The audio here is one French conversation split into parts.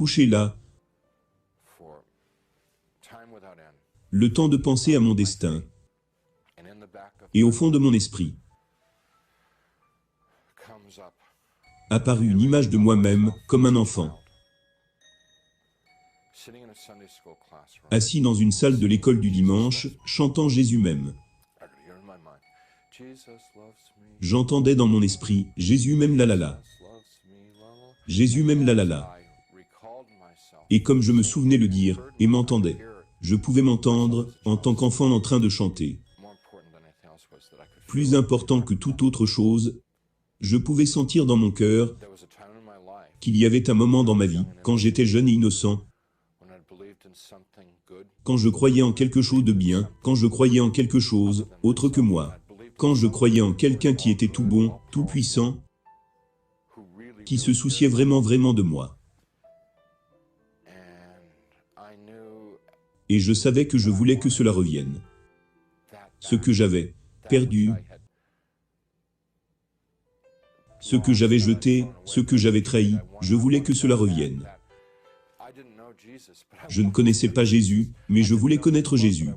couché là, le temps de penser à mon destin, et au fond de mon esprit, apparut une image de moi-même comme un enfant, assis dans une salle de l'école du dimanche, chantant Jésus m'aime. J'entendais dans mon esprit, Jésus m'aime la la la. Jésus m'aime la la la. Et comme je me souvenais le dire, et m'entendais, je pouvais m'entendre, en tant qu'enfant en train de chanter. Plus important que toute autre chose, je pouvais sentir dans mon cœur qu'il y avait un moment dans ma vie, quand j'étais jeune et innocent, quand je croyais en quelque chose de bien, quand je croyais en quelque chose autre que moi, quand je croyais en quelqu'un qui était tout bon, tout puissant, qui se souciait vraiment de moi. Et je savais que je voulais que cela revienne. Ce que j'avais perdu, ce que j'avais jeté, ce que j'avais trahi, je voulais que cela revienne. Je ne connaissais pas Jésus, mais je voulais connaître Jésus.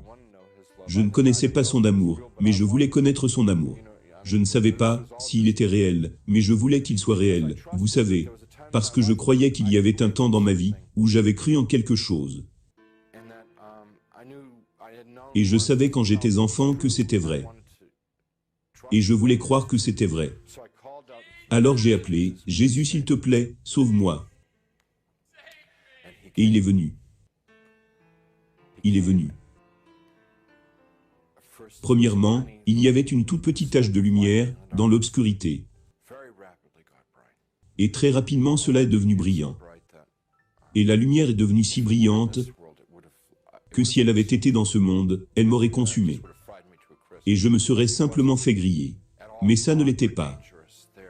Je ne connaissais pas son amour, mais je voulais connaître son amour. Je ne savais pas s'il était réel, mais je voulais qu'il soit réel, vous savez, parce que je croyais qu'il y avait un temps dans ma vie où j'avais cru en quelque chose. Et je savais quand j'étais enfant que c'était vrai. Et je voulais croire que c'était vrai. Alors j'ai appelé, Jésus s'il te plaît, sauve-moi. Et il est venu. Il est venu. Premièrement, il y avait une toute petite tache de lumière dans l'obscurité. Et très rapidement cela est devenu brillant. Et la lumière est devenue si brillante que si elle avait été dans ce monde, elle m'aurait consumé. Et je me serais simplement fait griller. Mais ça ne l'était pas.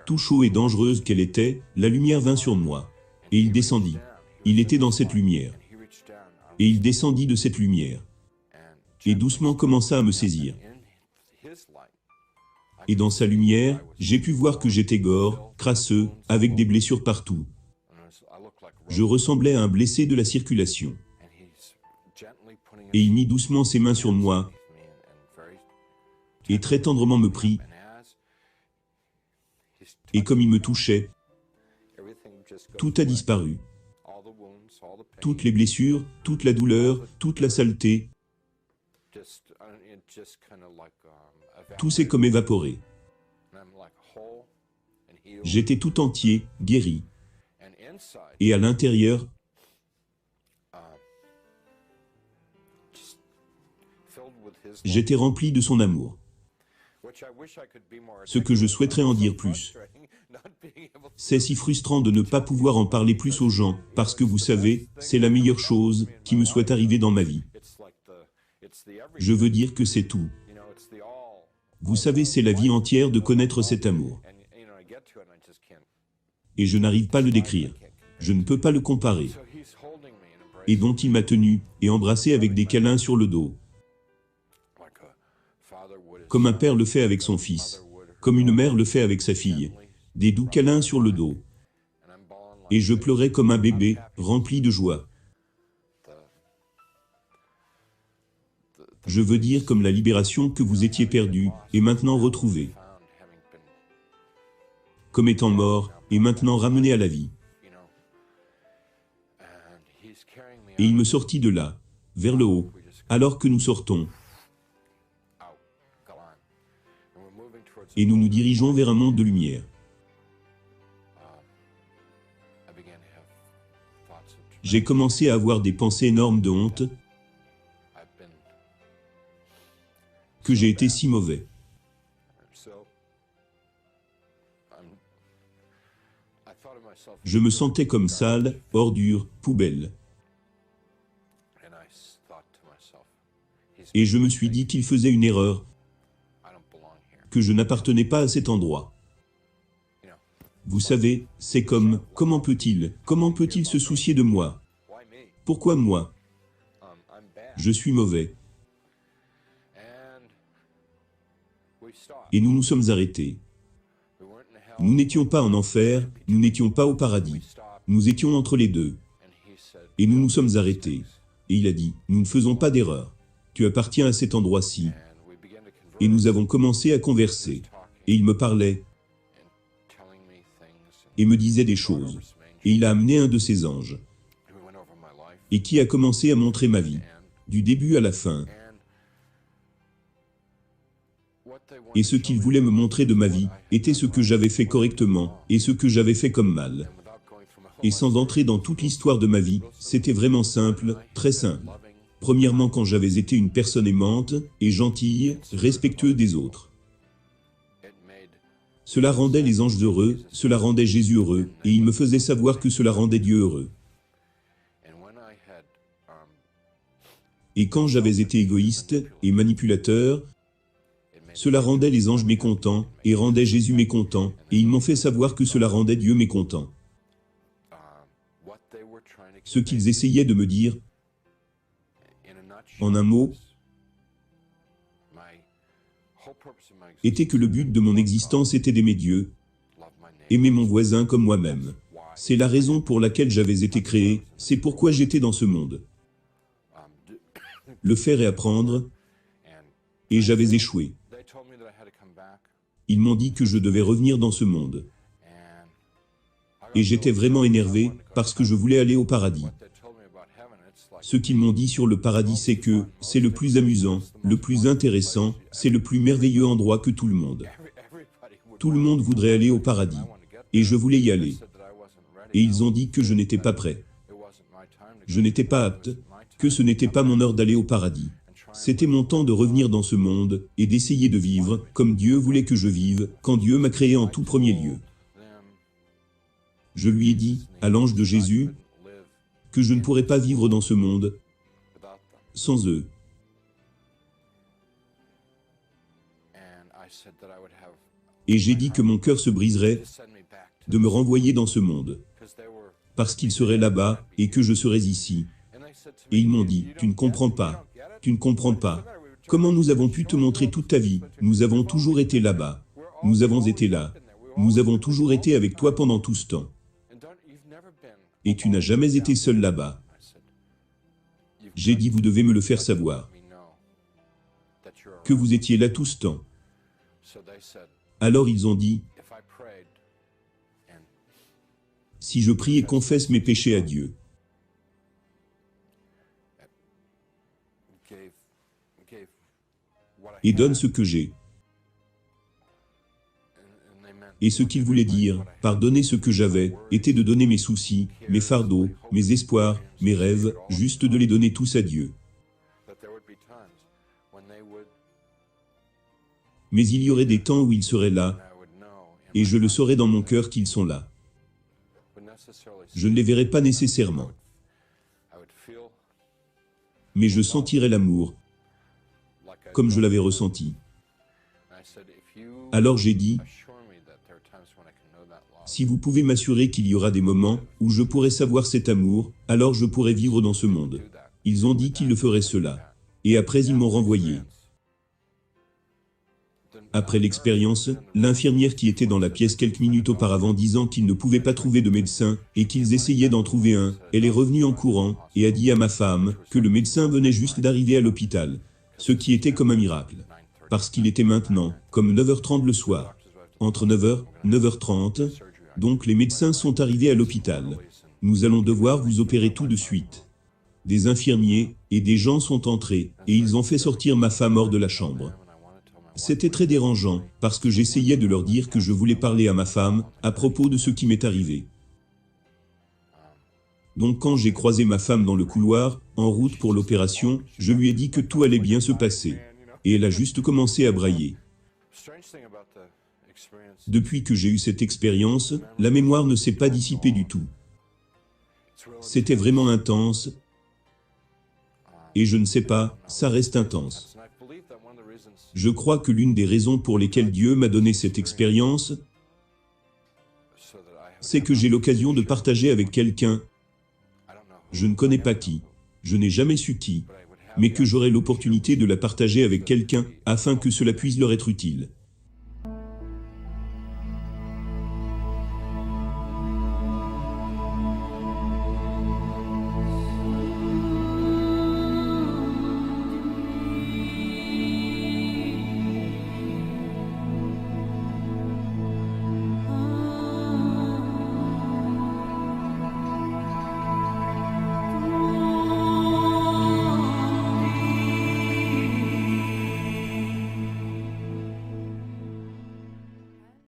Tout chaud et dangereuse qu'elle était, la lumière vint sur moi. Et il descendit. Il était dans cette lumière. Et il descendit de cette lumière. Et doucement commença à me saisir. Et dans sa lumière, j'ai pu voir que j'étais gore, crasseux, avec des blessures partout. Je ressemblais à un blessé de la circulation. Et il mit doucement ses mains sur moi, et très tendrement me prit, et comme il me touchait, tout a disparu. Toutes les blessures, toute la douleur, toute la saleté, tout s'est comme évaporé. J'étais tout entier, guéri. Et à l'intérieur, j'étais rempli de son amour. Ce que je souhaiterais en dire plus. C'est si frustrant de ne pas pouvoir en parler plus aux gens, parce que vous savez, c'est la meilleure chose qui me soit arrivée dans ma vie. Je veux dire que c'est tout. Vous savez, c'est la vie entière de connaître cet amour. Et je n'arrive pas à le décrire. Je ne peux pas le comparer. Et dont il m'a tenu et embrassé avec des câlins sur le dos. Comme un père le fait avec son fils. Comme une mère le fait avec sa fille. Des doux câlins sur le dos. Et je pleurais comme un bébé, rempli de joie. Je veux dire comme la libération que vous étiez perdu, et maintenant retrouvé. Comme étant mort, et maintenant ramené à la vie. Et il me sortit de là, vers le haut, alors que nous sortons. Et nous nous dirigeons vers un monde de lumière. J'ai commencé à avoir des pensées énormes de honte, que j'ai été si mauvais. Je me sentais comme sale, ordure, poubelle. Et je me suis dit qu'il faisait une erreur, que je n'appartenais pas à cet endroit. Vous savez, c'est comme, comment peut-il se soucier de moi? Pourquoi moi? Je suis mauvais. Et nous nous sommes arrêtés. Nous n'étions pas en enfer, nous n'étions pas au paradis. Nous étions entre les deux. et nous nous sommes arrêtés. Et il a dit, nous ne faisons pas d'erreur. Tu appartiens à cet endroit-ci. Et nous avons commencé à converser. Et il me parlait et me disait des choses. Et il a amené un de ses anges. Et qui a commencé à montrer ma vie, du début à la fin. Et ce qu'il voulait me montrer de ma vie était ce que j'avais fait correctement et ce que j'avais fait comme mal. Et sans entrer dans toute l'histoire de ma vie, c'était vraiment simple, très simple. Premièrement, quand j'avais été une personne aimante et gentille, respectueuse des autres. Cela rendait les anges heureux, cela rendait Jésus heureux, et il me faisait savoir que cela rendait Dieu heureux. Et quand j'avais été égoïste et manipulateur, cela rendait les anges mécontents et rendait Jésus mécontent, et ils m'ont fait savoir que cela rendait Dieu mécontent. Ce qu'ils essayaient de me dire, en un mot, était que le but de mon existence était d'aimer Dieu, aimer mon voisin comme moi-même. C'est la raison pour laquelle j'avais été créé, c'est pourquoi j'étais dans ce monde. Le faire et apprendre, et j'avais échoué. Ils m'ont dit que je devais revenir dans ce monde. Et j'étais vraiment énervé, parce que je voulais aller au paradis. Ce qu'ils m'ont dit sur le paradis, c'est que c'est le plus amusant, le plus intéressant, c'est le plus merveilleux endroit que tout le monde. Tout le monde voudrait aller au paradis. Et je voulais y aller. Et ils ont dit que je n'étais pas prêt. Je n'étais pas apte, que ce n'était pas mon heure d'aller au paradis. C'était mon temps de revenir dans ce monde et d'essayer de vivre comme Dieu voulait que je vive, quand Dieu m'a créé en tout premier lieu. Je lui ai dit, à l'ange de Jésus, que je ne pourrais pas vivre dans ce monde sans eux. Et j'ai dit que mon cœur se briserait de me renvoyer dans ce monde, parce qu'ils seraient là-bas et que je serais ici. Et ils m'ont dit, tu ne comprends pas, tu ne comprends pas. Comment nous avons pu te montrer toute ta vie? Nous avons toujours été là-bas. Nous avons été là. Nous avons toujours été avec toi pendant tout ce temps. Et tu n'as jamais été seul là-bas. J'ai dit, vous devez me le faire savoir. Que vous étiez là tout ce temps. Alors ils ont dit, si je prie et confesse mes péchés à Dieu, et donne ce que j'ai. Et ce qu'il voulait dire, pardonner ce que j'avais, était de donner mes soucis, mes fardeaux, mes espoirs, mes rêves, juste de les donner tous à Dieu. Mais il y aurait des temps où ils seraient là, et je le saurais dans mon cœur qu'ils sont là. Je ne les verrais pas nécessairement. Mais je sentirais l'amour, comme je l'avais ressenti. Alors j'ai dit, si vous pouvez m'assurer qu'il y aura des moments où je pourrai savoir cet amour, alors je pourrai vivre dans ce monde. Ils ont dit qu'ils le feraient cela. Et après ils m'ont renvoyé. Après l'expérience, l'infirmière qui était dans la pièce quelques minutes auparavant disant qu'ils ne pouvaient pas trouver de médecin et qu'ils essayaient d'en trouver un, elle est revenue en courant et a dit à ma femme que le médecin venait juste d'arriver à l'hôpital. Ce qui était comme un miracle. Parce qu'il était maintenant, comme 9h30 le soir. Entre 9h, 9h30, donc les médecins sont arrivés à l'hôpital. Nous allons devoir vous opérer tout de suite. Des infirmiers et des gens sont entrés, et ils ont fait sortir ma femme hors de la chambre. C'était très dérangeant, parce que j'essayais de leur dire que je voulais parler à ma femme, à propos de ce qui m'est arrivé. Donc quand j'ai croisé ma femme dans le couloir, en route pour l'opération, je lui ai dit que tout allait bien se passer. Et elle a juste commencé à brailler. Depuis que j'ai eu cette expérience, la mémoire ne s'est pas dissipée du tout. C'était vraiment intense. Et je ne sais pas, ça reste intense. Je crois que l'une des raisons pour lesquelles Dieu m'a donné cette expérience, c'est que j'ai l'occasion de partager avec quelqu'un. Je ne connais pas qui, je n'ai jamais su qui, mais que j'aurai l'opportunité de la partager avec quelqu'un, afin que cela puisse leur être utile.